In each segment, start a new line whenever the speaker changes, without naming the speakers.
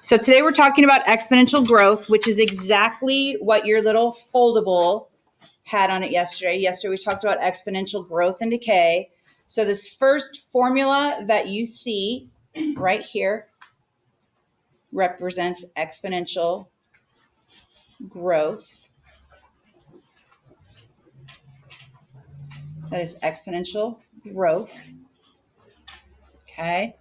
So today we're talking about exponential growth, which is exactly what your little foldable had on it yesterday. Yesterday we talked about exponential growth and decay. So this first formula that you see right here represents exponential growth. That is exponential growth. Okay.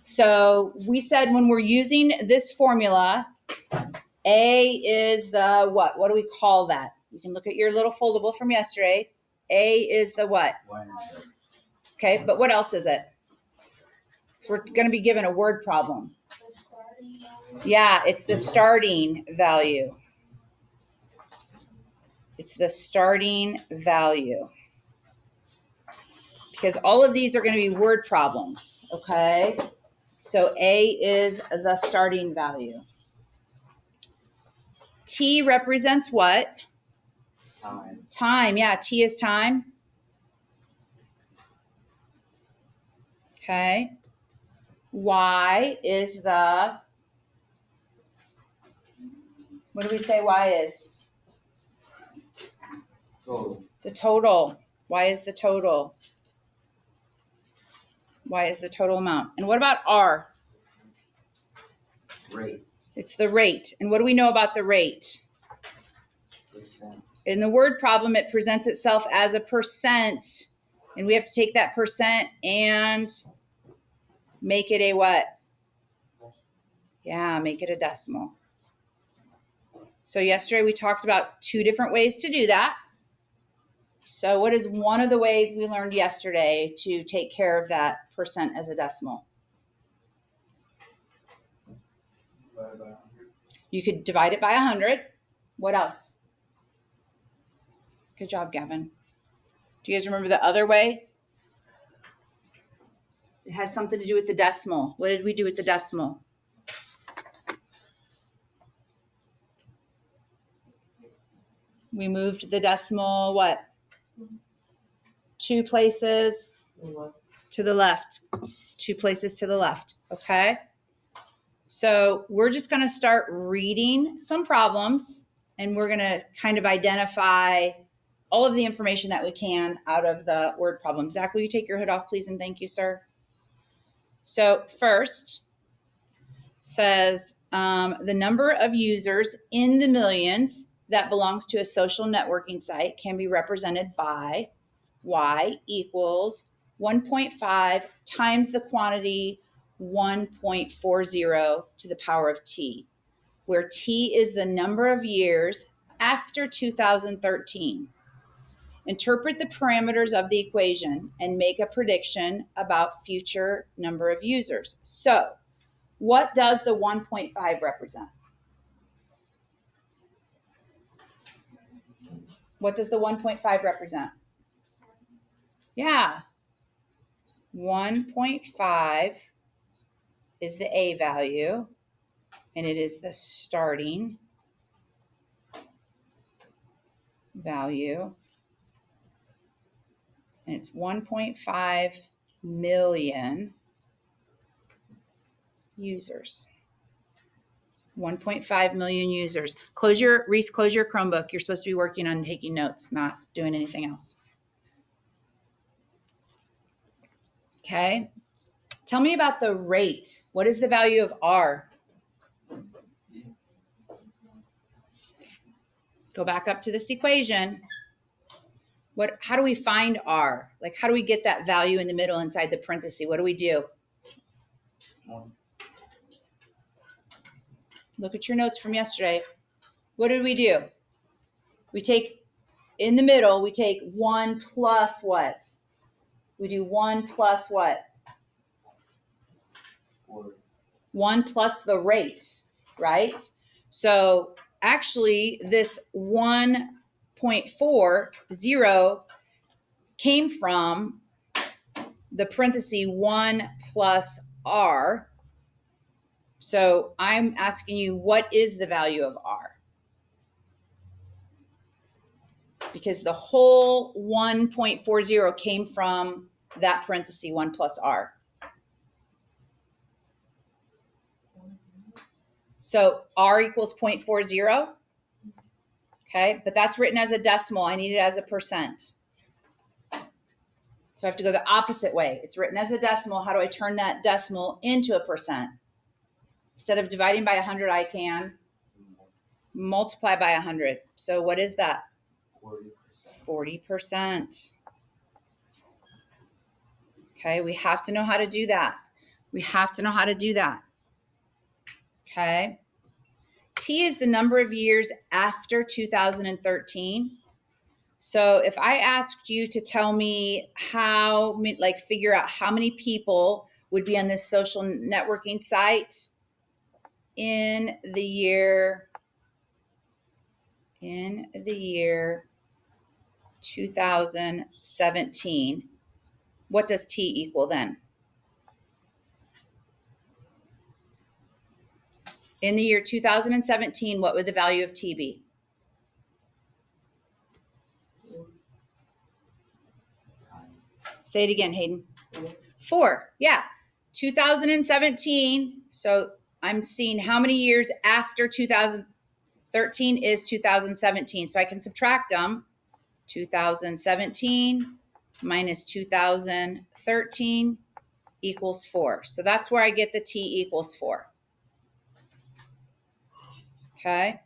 So we said when we're using this formula, A is the what? What do we call that? You can look at your little foldable from yesterday. A is the what? Okay, but what else is it? So we're going to be given a word problem. Yeah, it's the starting value. It's the starting value. Because all of these are going to be word problems, okay? So A is the starting value. T represents what?
Time.
Time, yeah, T is time. Okay. Y is the, what do we say Y is?
Total.
The total. Y is the total. Y is the total amount. And what about R?
Rate.
It's the rate. And what do we know about the rate?
Percent.
In the word problem, it presents itself as a percent. And we have to take that percent and make it a what? Yeah, make it a decimal. So yesterday we talked about two different ways to do that. So what is one of the ways we learned yesterday to take care of that percent as a decimal?
Divided by 100.
You could divide it by 100. What else? Good job, Gavin. Do you guys remember the other way? It had something to do with the decimal. What did we do with the decimal? We moved the decimal, what? 2 places to the left. 2 places to the left, okay? So we're just going to start reading some problems, and we're going to kind of identify all of the information that we can out of the word problem. Zach, will you take your hood off, please, and thank you, sir. So first says the number of users in the millions that belongs to a social networking site can be represented by Y equals 1.5 times the quantity 1.40 to the power of T, where T is the number of years after 2013. Interpret the parameters of the equation and make a prediction about future number of users. So, what does the 1.5 represent? What does the 1.5 represent? Yeah. 1.5 is the A value, and it is the starting value. And it's 1.5 million users. 1.5 million users. Reese, close your Chromebook. You're supposed to be working on taking notes, not doing anything else. Okay. Tell me about the rate. What is the value of R? Go back up to this equation. How do we find R? Like, how do we get that value in the middle inside the parenthesis? What do we do? Look at your notes from yesterday. What did we do? We take, in the middle, we take 1 plus what? We do 1 plus what? 1 plus the rate, right? So actually this 1.40 came from the parenthesis 1 plus R. So I'm asking you, what is the value of R? Because the whole 1.40 came from that parenthesis 1 plus R. So R equals 0.40. Okay, but that's written as a decimal. I need it as a percent. So I have to go the opposite way. It's written as a decimal. How do I turn that decimal into a percent? Instead of dividing by 100, I can multiply by 100. So what is that? 40%. Okay, we have to know how to do that. We have to know how to do that. Okay. T is the number of years after 2013. So if I asked you to tell me figure out how many people would be on this social networking site in the year 2017, what does T equal then? In the year 2017, what would the value of T be? Say it again, Hayden. 4. Yeah. 2017. So I'm seeing how many years after 2013 is 2017. So I can subtract them. 2017 minus 2013 equals 4. So that's where I get the T equals 4. Okay.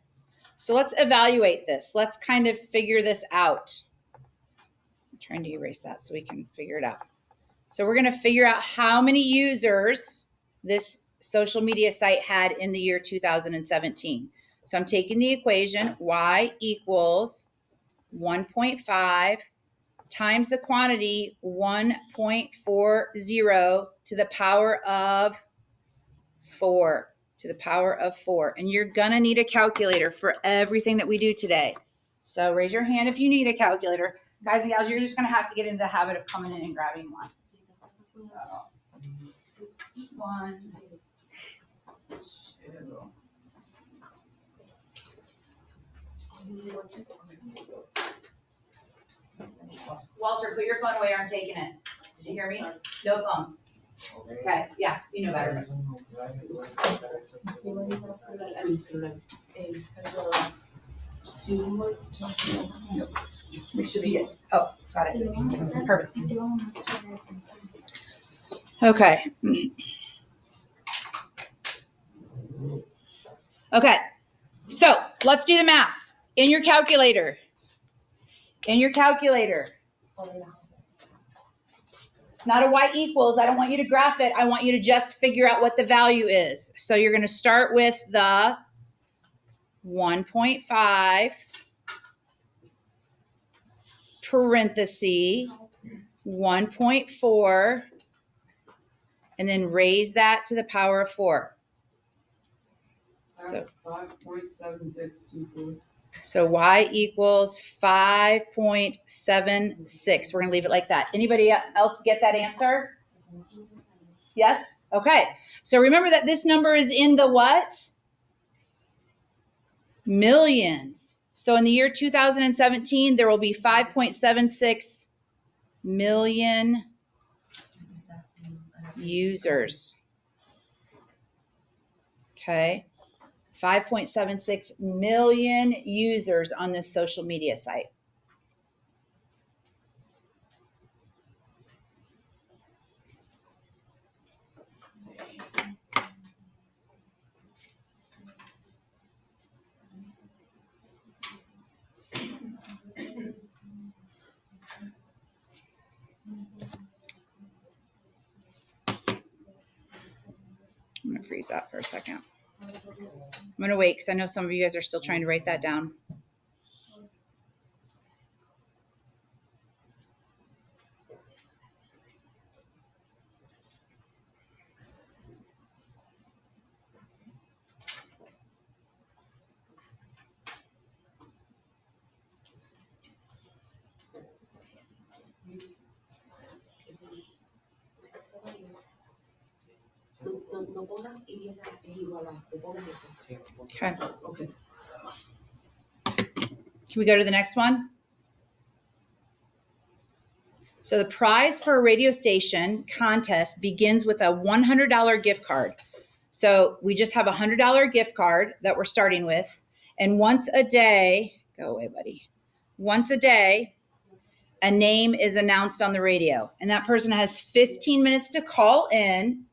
So let's evaluate this. Let's kind of figure this out. I'm trying to erase that so we can figure it out. So we're going to figure out how many users this social media site had in the year 2017. So I'm taking the equation y equals 1.5 times the quantity 1.40 to the power of 4. And you're going to need a calculator for everything that we do today. So raise your hand if you need a calculator. Guys and gals, you're just going to have to get into the habit of coming in and grabbing one. So, 1, 2. Walter, put your phone away or I'm taking it. Did you hear me? No phone. Okay, yeah, you know better. We should be good. Oh, got it. Perfect. Okay. Okay, so let's do the math. In your calculator. It's not a y equals. I don't want you to graph it. I want you to just figure out what the value is. So you're going to start with the 1.5 parenthesis 1.4 and then raise that to the power of 4. So
5.7624.
So y equals 5.76. We're going to leave it like that. Anybody else get that answer? Yes? Okay. So remember that this number is in the what? Millions. So in the year 2017, there will be 5.76 million users. Okay. 5.76 million users on this social media site. I'm going to freeze that for a second. I'm going to wait because I know some of you guys are still trying to write that down. Okay.
Okay.
Can we go to the next one? So the prize for a radio station contest begins with a $100 gift card. So we just have a $100 gift card that we're starting with. And once a day, go away, buddy. Once a day, a name is announced on the radio. And that person has 15 minutes to call in.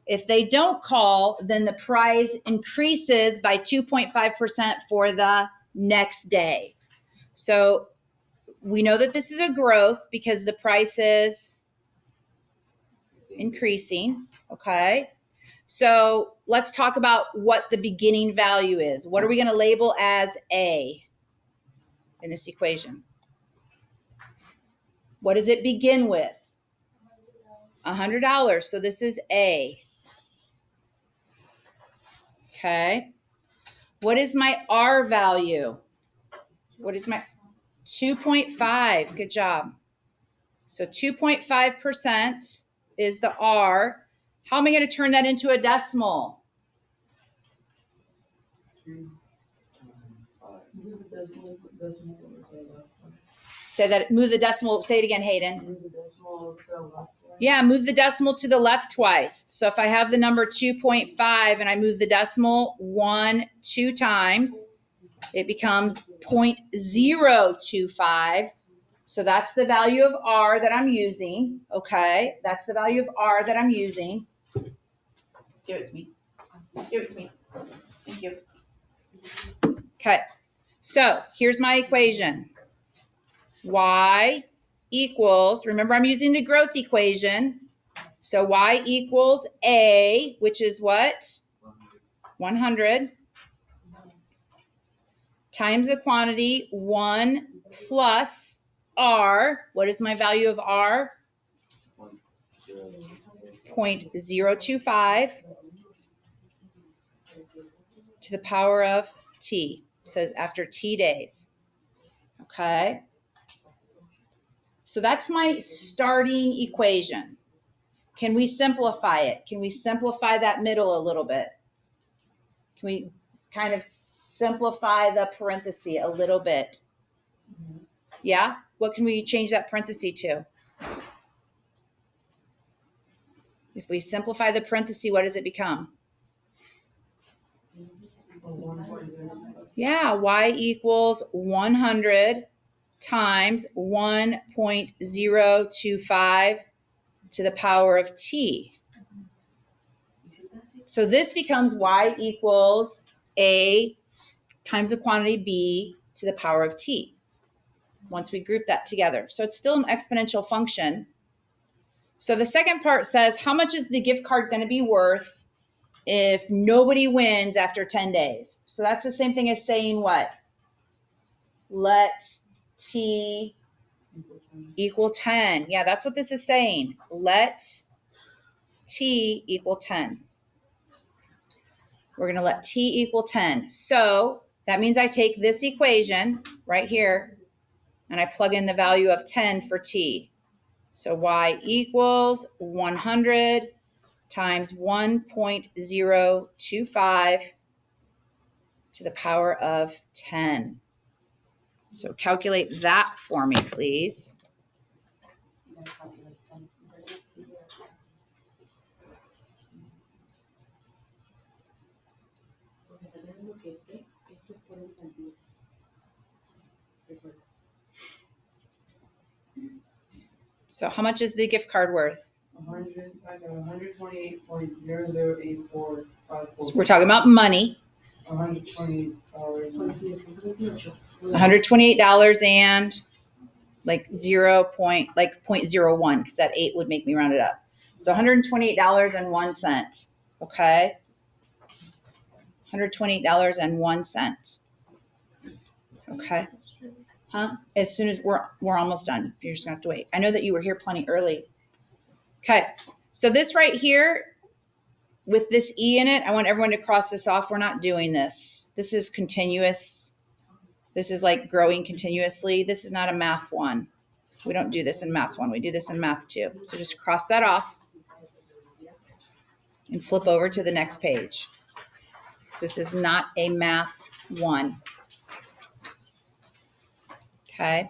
If they don't call, then the prize increases by 2.5% for the next day. So we know that this is a growth because the price is increasing. Okay. So let's talk about what the beginning value is. What are we going to label as A in this equation? What does it begin with? $100. So this is A. Okay. What is my R value? What is my 2.5? Good job. So 2.5% is the R. How am I going to turn that into a decimal?
Move the decimal over to the left.
Say that. Move the decimal. Say it again, Hayden.
Move the decimal over to the left.
Yeah, move the decimal to the left twice. So if I have the number 2.5 and I move the decimal 2 times, it becomes 0.025. So that's the value of R that I'm using. Okay, that's the value of R that I'm using. Give it to me. Give it to me. Thank you. Okay, so here's my equation. Y equals, remember I'm using the growth equation. So Y equals A, which is what? 100 times the quantity 1 plus R. What is my value of R? 0.025 to the power of T. It says after T days. Okay. So that's my starting equation. Can we simplify it? Can we simplify that middle a little bit? Can we kind of simplify the parenthesis a little bit? Yeah? What can we change that parenthesis to? If we simplify the parenthesis, what does it become? Yeah, Y equals 100 times 1.025 to the power of T. So this becomes Y equals A times the quantity B to the power of T once we group that together. So it's still an exponential function. So the second part says, how much is the gift card going to be worth if nobody wins after 10 days? So that's the same thing as saying what? Let T equal 10. Yeah, that's what this is saying. Let T equal 10. We're going to let T equal 10. So that means I take this equation right here and I plug in the value of 10 for T. So Y equals 100 times 1.025 to the power of 10. So calculate that for me, please. So how much is the gift card worth?
128.008454.
So we're talking about money.
$128.
$128 and like 0.01 because that 8 would make me round it up. So $128.01. Okay. $128.01. Okay. Huh? As soon as we're almost done. You're just gonna have to wait. I know that you were here plenty early. Okay. So this right here with this E in it, I want everyone to cross this off. We're not doing this. This is continuous. This is like growing continuously. This is not a math one. We don't do this in math one. We do this in math two. So just cross that off and flip over to the next page. This is not a math one. Okay.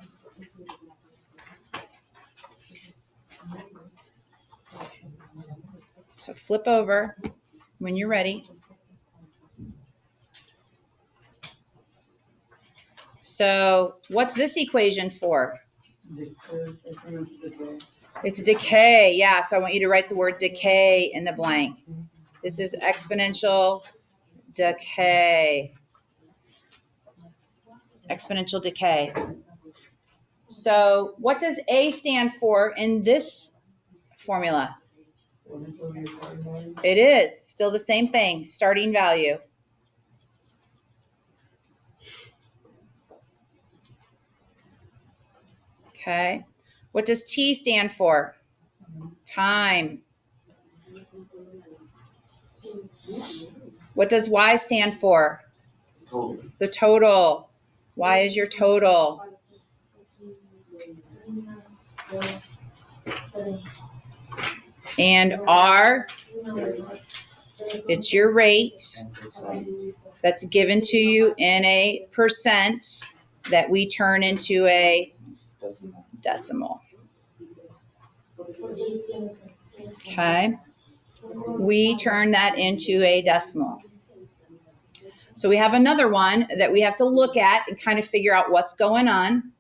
So flip over when you're ready. So what's this equation for? It's decay. Yeah, so I want you to write the word decay in the blank. This is exponential decay. Exponential decay. So what does A stand for in this formula? It is still the same thing, starting value. Okay. What does T stand for? Time. What does Y stand for?
Total.
The total. Y is your total. And R, it's your rate
10%.
that's given to you in a percent that we turn into a decimal. Okay. We turn that into a decimal. So we have another one that we have to look at and kind of figure out what's going on.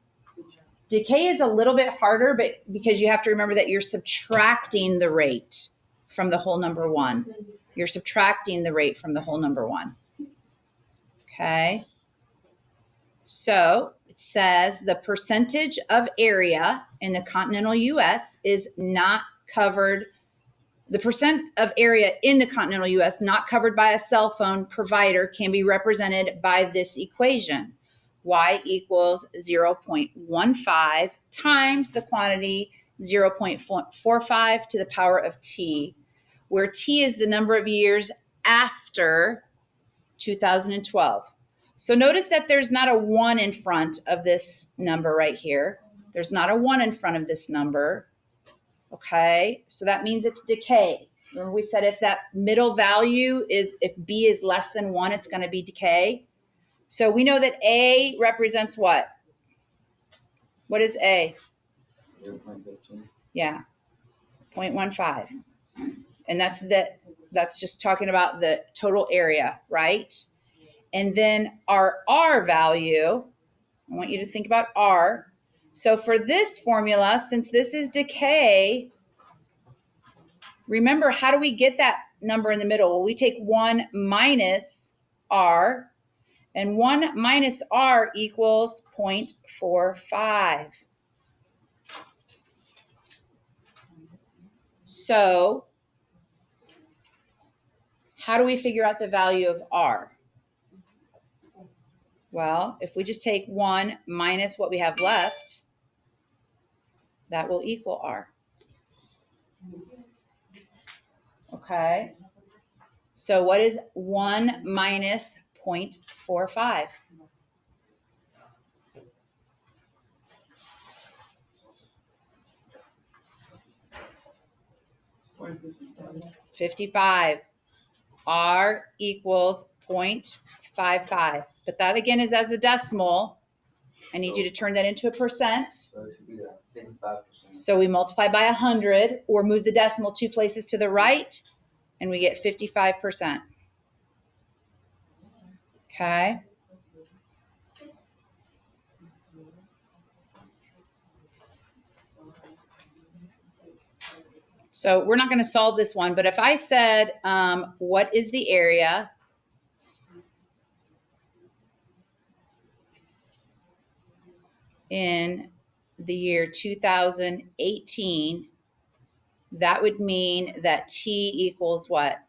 Decay is a little bit harder, but because you have to remember that you're subtracting the rate from the whole number one. You're subtracting the rate from the whole number one. Okay. So it says the percentage of area in the continental U.S. is not covered. The percent of area in the continental U.S. not covered by a cell phone provider can be represented by this equation. Y equals 0.15 times the quantity 0.45 to the power of T, where T is the number of years after 2012. So notice that there's not a 1 in front of this number right here. There's not a 1 in front of this number. Okay, so that means it's decay. Remember we said if that middle value is, if B is less than 1, it's going to be decay. So we know that A represents what? What is A?
0.15.
Yeah, 0.15. And that's just talking about the total area, right? And then our R value, I want you to think about R. So for this formula, since this is decay, remember, how do we get that number in the middle? Well, we take 1 minus R, and 1 minus R equals 0.45. So how do we figure out the value of R? Well, if we just take 1 minus what we have left, that will equal R. Okay. So what is 1 minus 0.45? $55. R equals 0.55. But that again is as a decimal. I need you to turn that into a percent.
So it should be 55%.
So we multiply by 100 or move the decimal 2 places to the right, and we get 55%. Okay. So we're not going to solve this one, but if I said, what is the area in the year 2018, that would mean that T equals what?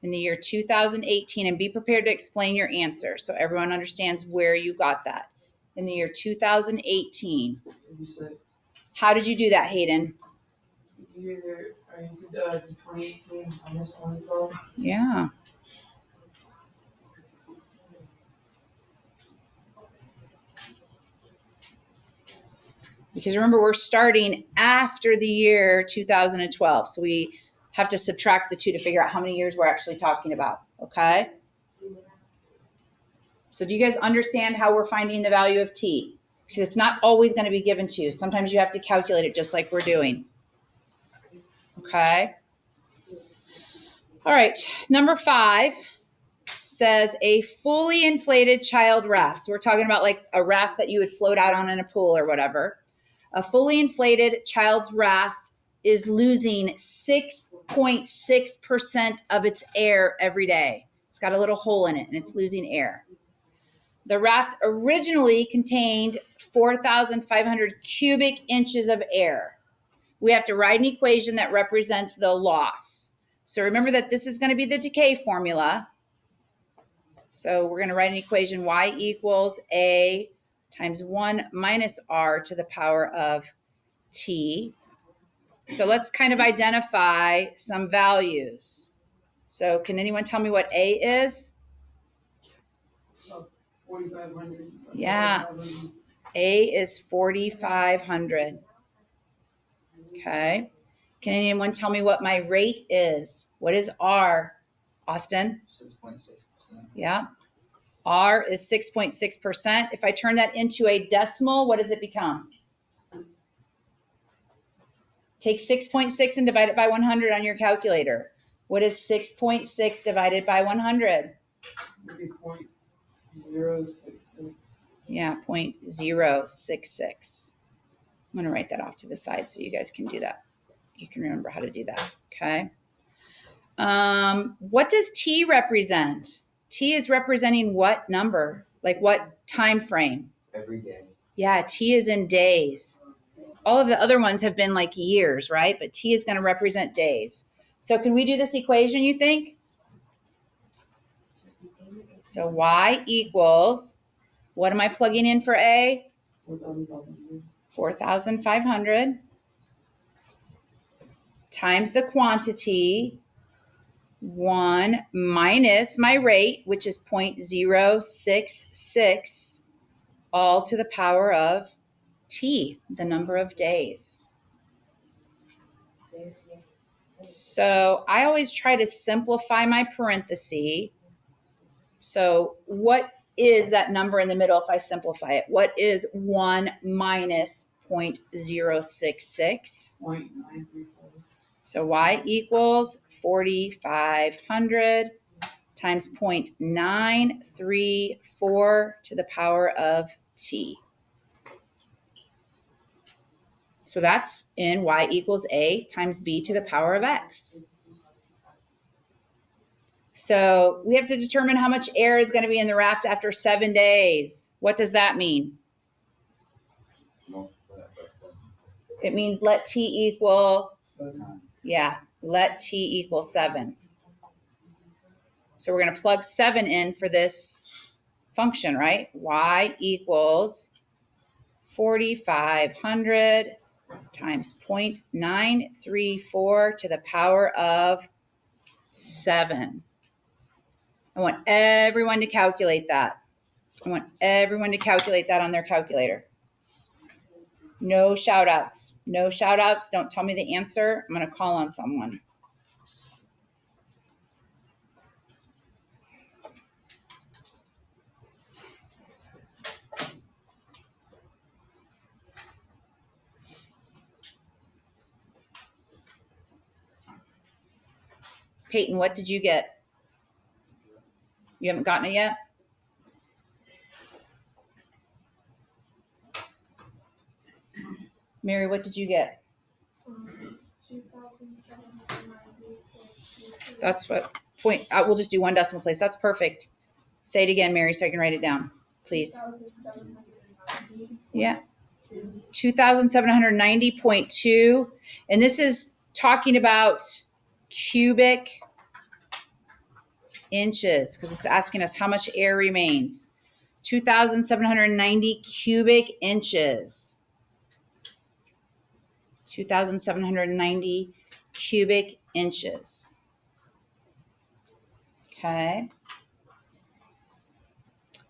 In the year 2018, and be prepared to explain your answer so everyone understands where you got that. In the year 2018.
56.
How did you do that, Hayden?
You did 2018 minus 2012.
Yeah. Because remember, we're starting after the year 2012. So we have to subtract the 2 to figure out how many years we're actually talking about. Okay? So do you guys understand how we're finding the value of T? Because it's not always going to be given to you. Sometimes you have to calculate it just like we're doing. Okay? All right, number 5 says a fully inflated child raft. So we're talking about like a raft that you would float out on in a pool or whatever. A fully inflated child's raft is losing 6.6% of its air every day. It's got a little hole in it and it's losing air. The raft originally contained 4,500 cubic inches of air. We have to write an equation that represents the loss. So remember that this is going to be the decay formula. So we're going to write an equation y equals a times 1 minus r to the power of t. So let's kind of identify some values. So can anyone tell me what a is?
4,500.
Yeah. A is 4,500. Okay. Can anyone tell me what my rate is? What is R? Austin?
6.6%.
Yeah. R is 6.6%. If I turn that into a decimal, what does it become? Take 6.6 and divide it by 100 on your calculator. What is 6.6 divided by 100?
Would be 0.066.
Yeah, 0.066. I'm going to write that off to the side so you guys can do that. You can remember how to do that, okay? What does T represent? T is representing what number? Like what time frame?
Every day.
Yeah, T is in days. All of the other ones have been like years, right? But T is going to represent days. So can we do this equation, you think? So Y equals, what am I plugging in for A? 4,500 times the quantity, 1 minus my rate, which is 0.066, all to the power of T, the number of days. So I always try to simplify my parenthesis. So what is that number in the middle if I simplify it? What is 1 minus 0.066?
0.934.
So Y equals 4,500 times 0.934 to the power of T. So that's in Y equals A times B to the power of X. So we have to determine how much air is going to be in the raft after 7 days. What does that mean?
Multiply that by 7
It means let T equal,
times.
yeah, let T equal 7. So we're going to plug 7 in for this function, right? Y equals 4,500 times 0.934 to the power of 7. I want everyone to calculate that. I want everyone to calculate that on their calculator. No shout outs. No shout outs. Don't tell me the answer. I'm going to call on someone. Peyton, what did you get? You haven't gotten it yet? Mary, what did you get?
2,790.22.
That's what point. We'll just do one decimal place. That's perfect. Say it again, Mary, so I can write it down, please.
2,790.
Yeah. 2,790.2. And this is talking about cubic inches because it's asking us how much air remains. 2,790 cubic inches. 2,790 cubic inches. Okay.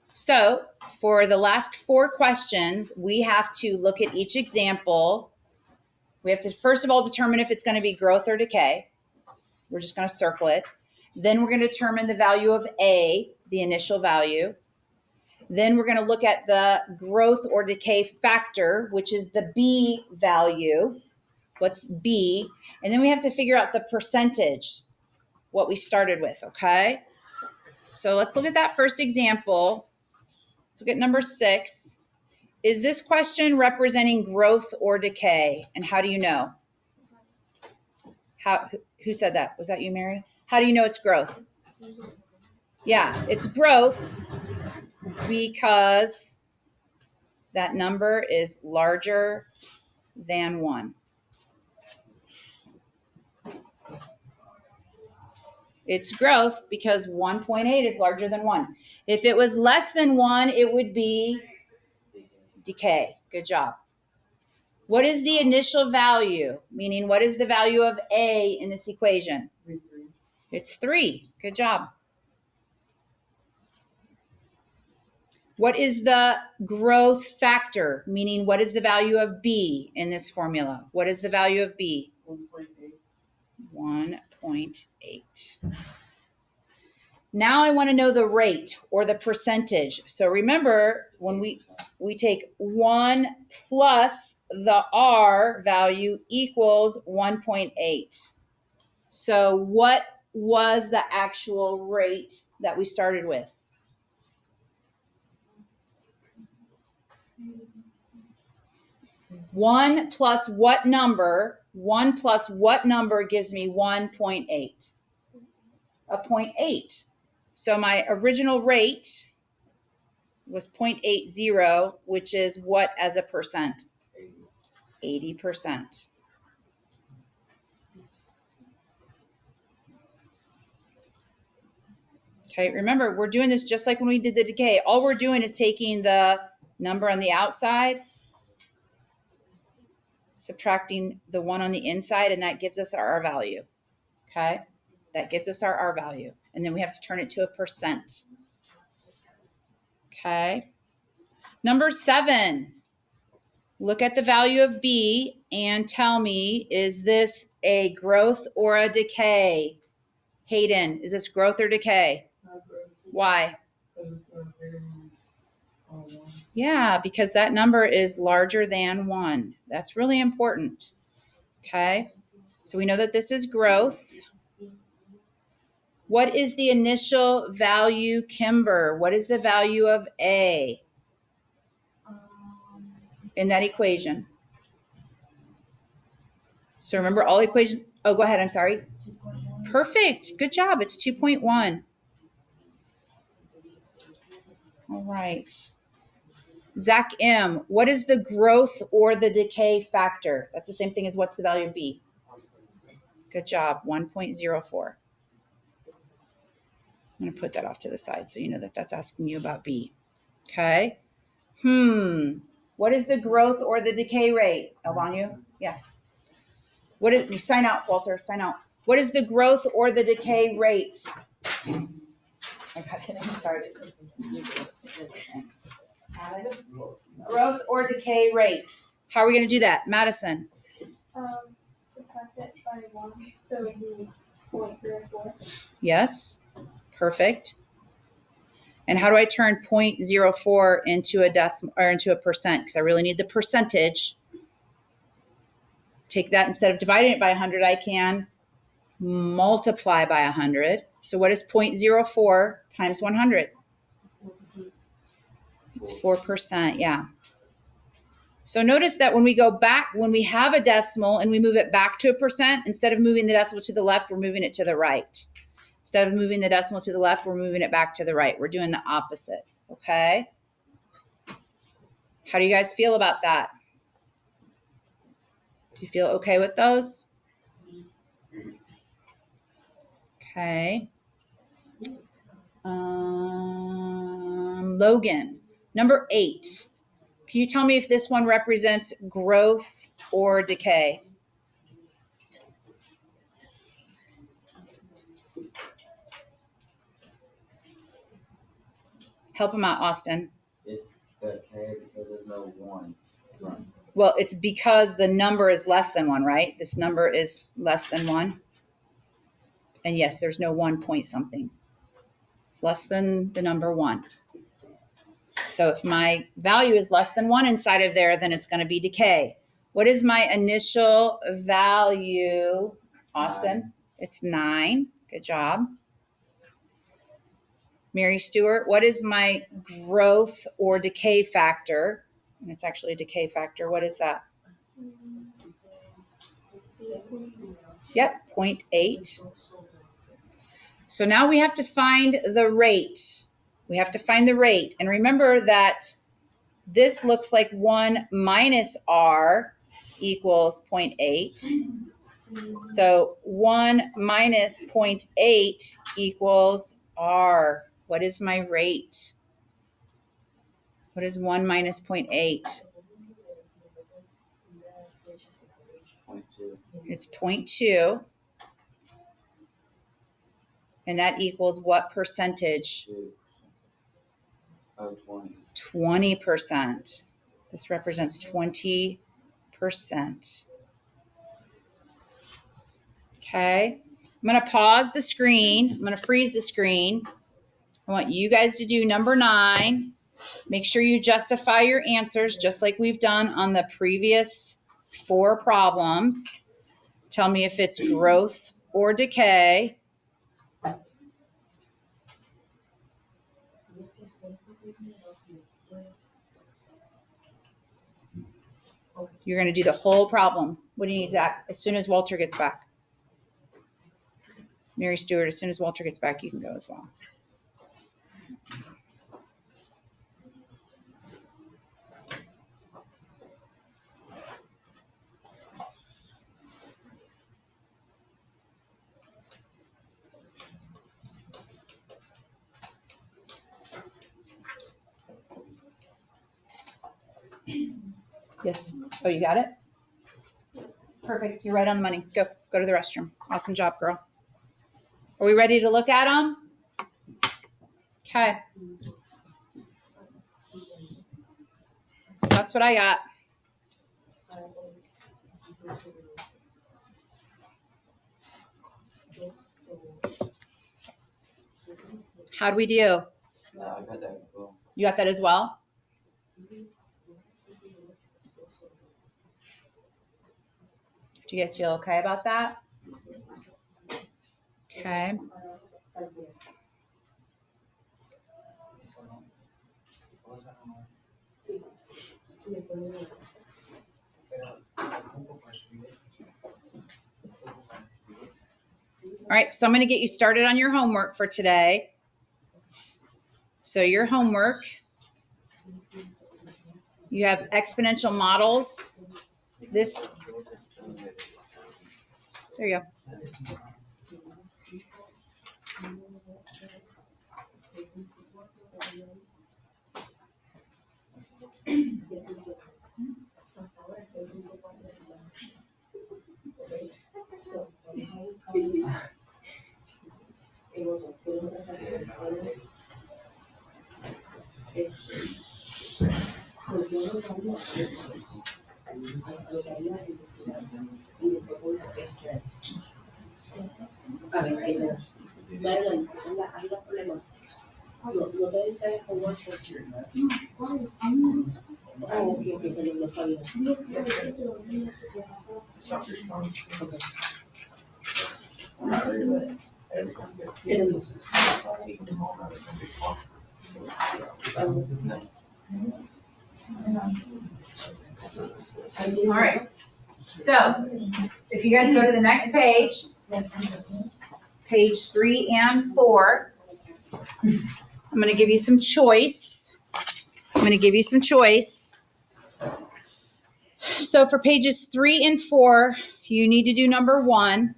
So for the last 4 questions, we have to look at each example. We have to, first of all, determine if it's going to be growth or decay. We're just going to circle it. Then we're going to determine the value of A, the initial value. Then we're going to look at the growth or decay factor, which is the B value. What's B? And then we have to figure out the percentage. what we started with, okay? So let's look at that first example. Let's look at number 6. Is this question representing growth or decay? And how do you know? Who said that? Was that you, Mary? How do you know it's growth? Yeah, it's growth because that number is larger than 1. It's growth because 1.8 is larger than 1. If it was less than 1, it would be decay. Good job. What is the initial value? Meaning, what is the value of A in this equation?
3.
It's 3. Good job. What is the growth factor? Meaning, what is the value of B in this formula? What is the value of B?
1.8.
1.8. Now I want to know the rate or the percentage. So remember, when we take 1 plus the R value equals 1.8. So what was the actual rate that we started with? One plus what number? 1 plus what number gives me 1.8? A 0.8. So my original rate was 0.80, which is what as a percent? 80%. Okay, remember, we're doing this just like when we did the decay. All we're doing is taking the number on the outside, subtracting the 1 on the inside, and that gives us our R value. Okay, that gives us our R value. And then we have to turn it to a percent. Okay. Number 7, look at the value of B and tell me, is this a growth or a decay? Hayden, is this growth or decay? Why? Yeah, because that number is larger than 1. That's really important. Okay. So we know that this is growth. What is the initial value, Kimber? What is the value of A in that equation? So remember all equations. Oh, go ahead. I'm sorry. Perfect. Good job. It's 2.1. All right. Zach M., what is the growth or the decay factor? That's the same thing as what's the value of B? Good job. 1.04. I'm going to put that off to the side so you know that that's asking you about B. Okay. What is the growth or the decay rate? Albanu? Yeah. What is, sign out, Walter, sign out. What is the growth or the decay rate? I got it. I'm sorry. Growth or decay rate. How are we going to do that? Madison.
Subtract it by 1, so it would be 0.04.
Yes. Perfect. And how do I turn 0.04 into a decimal or into a percent? Because I really need the percentage. Take that, instead of dividing it by 100, I can multiply by 100. So what is 0.04 times 100? It's 4%, yeah. So notice that when we go back, when we have a decimal and we move it back to a percent, instead of moving the decimal to the left, we're moving it to the right. Instead of moving the decimal to the left, we're moving it back to the right. We're doing the opposite, okay? How do you guys feel about that? Do you feel okay with those? Okay. Logan, number 8. Can you tell me if this one represents growth or decay? Help him out, Austin.
It's decay because there's no 1.
Well, it's because the number is less than 1, right? This number is less than 1. And yes, there's no 1 point something. It's less than the number 1. So if my value is less than 1 inside of there, then it's going to be decay. What is my initial value, Austin? 9. It's 9. Good job. Mary Stewart, what is my growth or decay factor? And it's actually a decay factor. What is that? Yep, 0.8. So now we have to find the rate. We have to find the rate. And remember that this looks like 1 minus R equals 0.8. So 1 minus 0.8 equals R. What is my rate? What is 1 minus 0.8?
0.2.
It's 0.2. And that equals what percentage?
2%. Oh, 20.
20%. This represents 20%. Okay. I'm going to pause the screen. I'm going to freeze the screen. I want you guys to do number 9. Make sure you justify your answers just like we've done on the previous 4 problems. Tell me if it's growth or decay. You're going to do the whole problem. What do you need, Zach? As soon as Walter gets back. Mary Stewart, as soon as Walter gets back, you can go as well. Yes. Oh, you got it? Perfect. You're right on the money. Go to the restroom. Awesome job, girl. Are we ready to look at them? Okay. So that's what I got. How'd we do?
Yeah, I got that as well.
You got that as well? Do you guys feel okay about that? Okay. All right, so I'm going to get you started on your homework for today. So your homework, you have exponential models. This, there you go. All right. So if you guys go to the next page, page 3 and 4, I'm going to give you some choice. So for pages 3 and 4, you need to do number 1.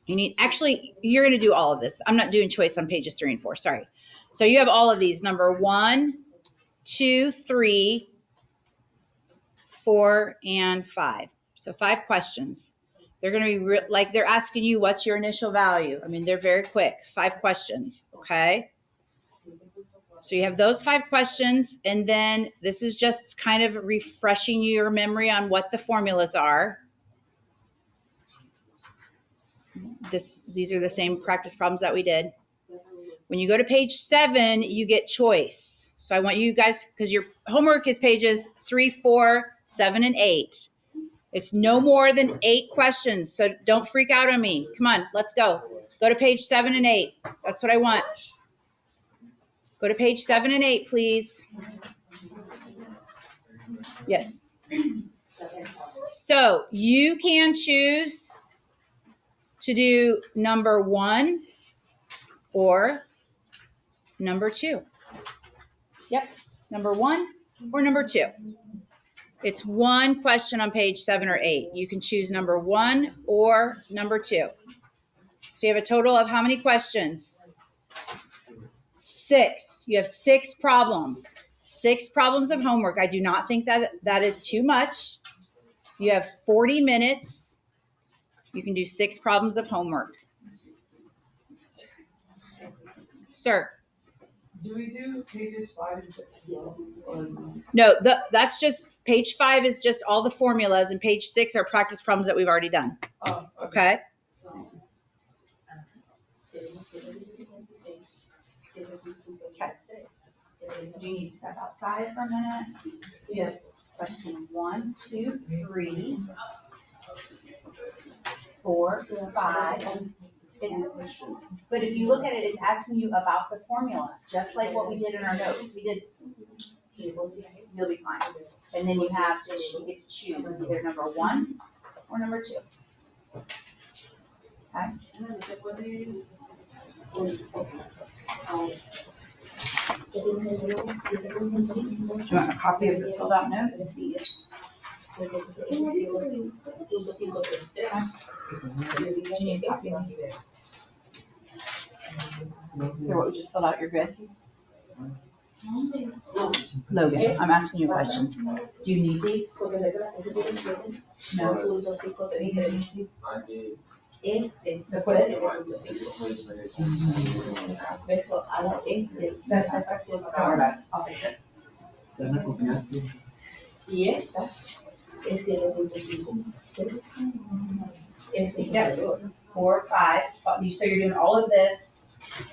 You're going to do all of this. I'm not doing choice on pages 3 and 4. Sorry. So you have all of these. Number 1, 2, 3, 4, and 5. So 5 questions. They're going to be like they're asking you, what's your initial value? I mean, they're very quick. 5 questions. Okay. So you have those 5 questions. And then this is just kind of refreshing your memory on what the formulas are. These are the same practice problems that we did. When you go to page 7, you get choice. So I want you guys, because your homework is pages 3, 4, 7, and 8. It's no more than 8 questions. So don't freak out on me. Come on, let's go. Go to page 7 and 8. That's what I want. Go to page 7 and 8, please. Yes. So you can choose to do number 1 or number 2. Yep, number 1 or number 2. It's one question on page 7 or 8. You can choose number 1 or number 2. So you have a total of how many questions? 6. You have 6 problems. 6 problems of homework. I do not think that is too much. You have 40 minutes. You can do 6 problems of homework. Sir.
Do we do pages 5 and 6?
No, that's just page 5 is just all the formulas, and page 6 are practice problems that we've already done.
Oh,
Okay. Okay. Do you need to step outside for a minute?
Yes.
Question 1, 2, 3, 4, 5. But if you look at it, it's asking you about the formula, just like what we did in our notes. You'll be fine. And then you get to choose either number 1 or number 2. Okay. Do you want a copy of the filled out notes? Do you need a copy of these? Here, what we just filled out, you're good? Logan, I'm asking you a question. Do you need these? No. The quiz? That's perfect. Don't worry about it. I'll fix it.
¿Ya la copiaste?
Y esta es 7.56. Es
Yep. 4, 5. So you're doing all of this,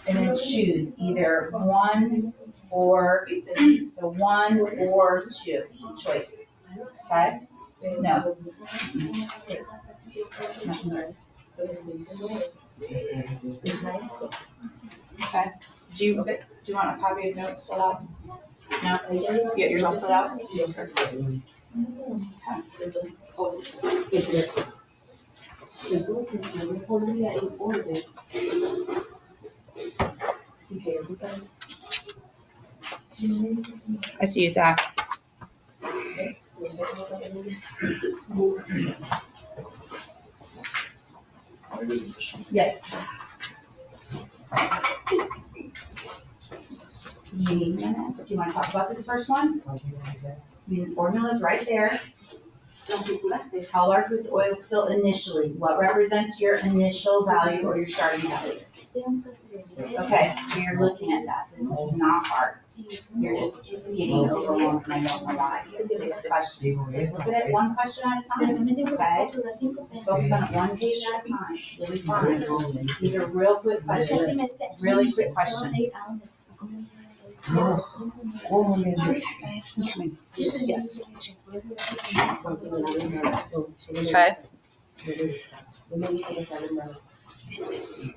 and then choose either 1 or 2 choice. Okay? No. Okay. Do you want a copy of notes filled out? No? You get yours all filled out?
Entonces, yo me pondría en orden. Si
I see you, Zach. Yes. Do you need a minute? Do you want to talk about this first one? I mean, the formula's right there. How large was the oil spill initially? What represents your initial value or your starting value? Okay, so you're looking at that. This is not hard. You're just getting overwhelmed, and I don't know why. It's 6 questions. Just look at it one question at a time. Okay? Just focus on it one page at a time. You'll be fine. These are real quick questions. Really quick questions.
No. ¿Cómo le
Yes. Okay.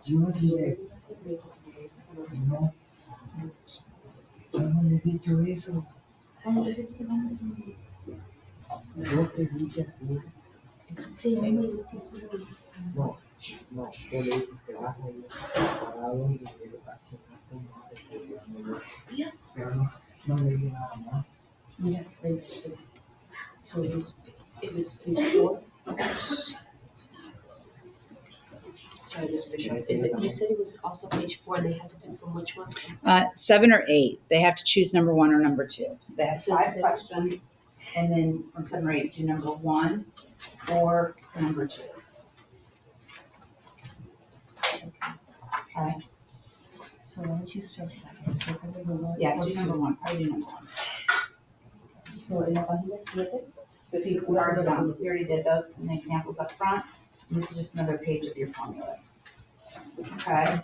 Yo dije, no, yo no le he dicho eso. Yo te dije así. No, no, yo le dije que vas a ir parado y que lo cachetas no sé qué. Pero no le dije nada más.
Yeah, so it was page 4. Sorry, this page 4. Is it? You said it was also page 4. And they had to pick from which one?
7 or 8. They have to choose number 1 or number 2. So they have
So
5
7.
questions, and then from 7 or 8, do number 1 or number 2. Okay.
So why don't you start that? So number 1.
Yeah, do number 1. Probably do number 1.
So en la página 7.
See, we already done. We already did those and the examples up front. And this is just another page of your formulas. Okay.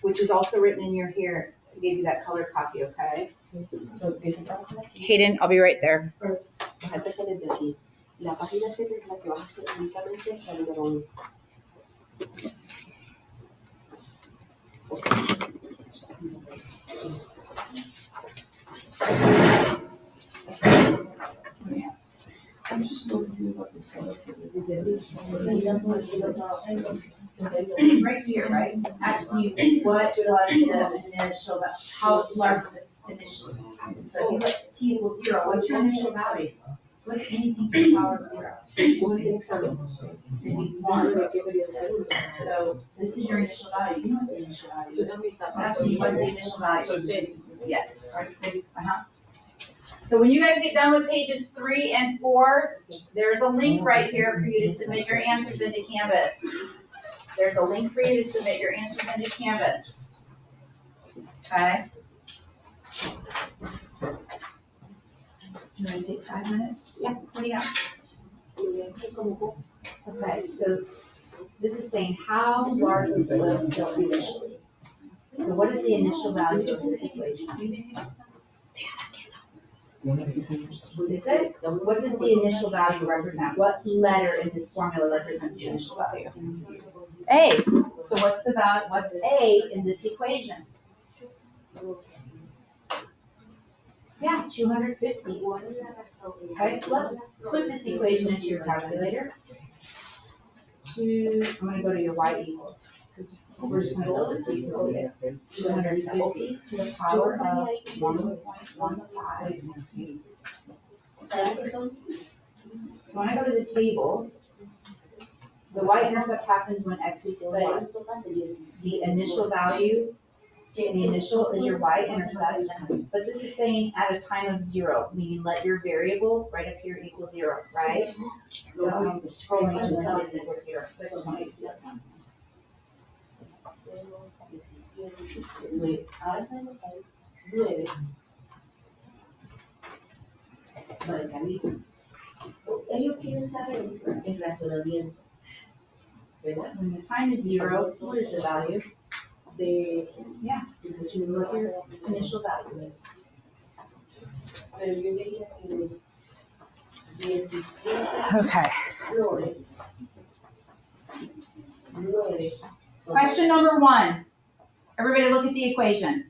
Which is also written in your here. I gave you that color copy, okay?
So esa página.
Hayden, I'll be right there.
Vas a empezar desde aquí. La página 7 es la que vas a hacer únicamente la número 1.
I'm just looking about the setup for the.
It's right here, right? It's asking you what was the initial, how large was it initially? So if you put t equals 0, what's your initial value? What's anything to the power of 0? Maybe 1. So this is your initial value. You know what the initial value is. It's asking you what's the initial value. Yes. Uh-huh. So when you guys get done with pages 3 and 4, there's a link right here for you to submit your answers into Canvas. There's a link for you to submit your answers into Canvas. Okay? You want to take 5 minutes? Yeah, what do you got? Okay, so this is saying how large is the oil spill initially? So what is the initial value of this equation? What is it? What does the initial value represent? What letter in this formula represents the initial value? A. So what's the value? What's A in this equation? Yeah, 250. Okay, let's put this equation into your calculator. I'm going to go to your y equals. Because we're just going to build it so you can see it. 250 to the power of 1.15. So when I go to the table, the y-intercept happens when x equals 1. The initial value, the initial is your y-intercept, but this is saying at a time of 0, meaning let your variable right up here equal 0, right? So I'm scrolling until this equals 0. So I just want to see this one.
Ellos quieren saber el razonamiento, ¿verdad?
When the time is 0, what is the value? Yeah, this is what your initial value is.
Pero yo diría que 17
Okay.
flores, 9 son.
Question number 1. Everybody look at the equation.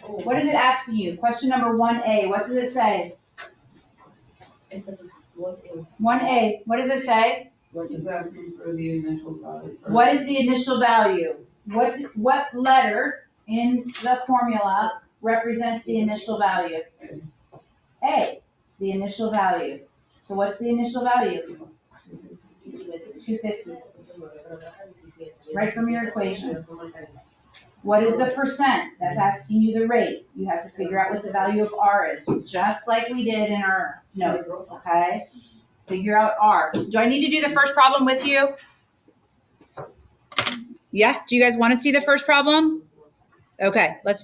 What is it asking you? Question number 1A. What does it say? 1A. What does it say?
It's asking for the initial value.
What is the initial value? What letter in the formula represents the initial value? A. It's the initial value. So what's the initial value? 250. Right from your equation. What is the percent? That's asking you the rate. You have to figure out what the value of R is, just like we did in our notes, okay? Figure out R. Do I need to do the first problem with you? Yeah? Do you guys want to see the first problem? Okay, let's do it.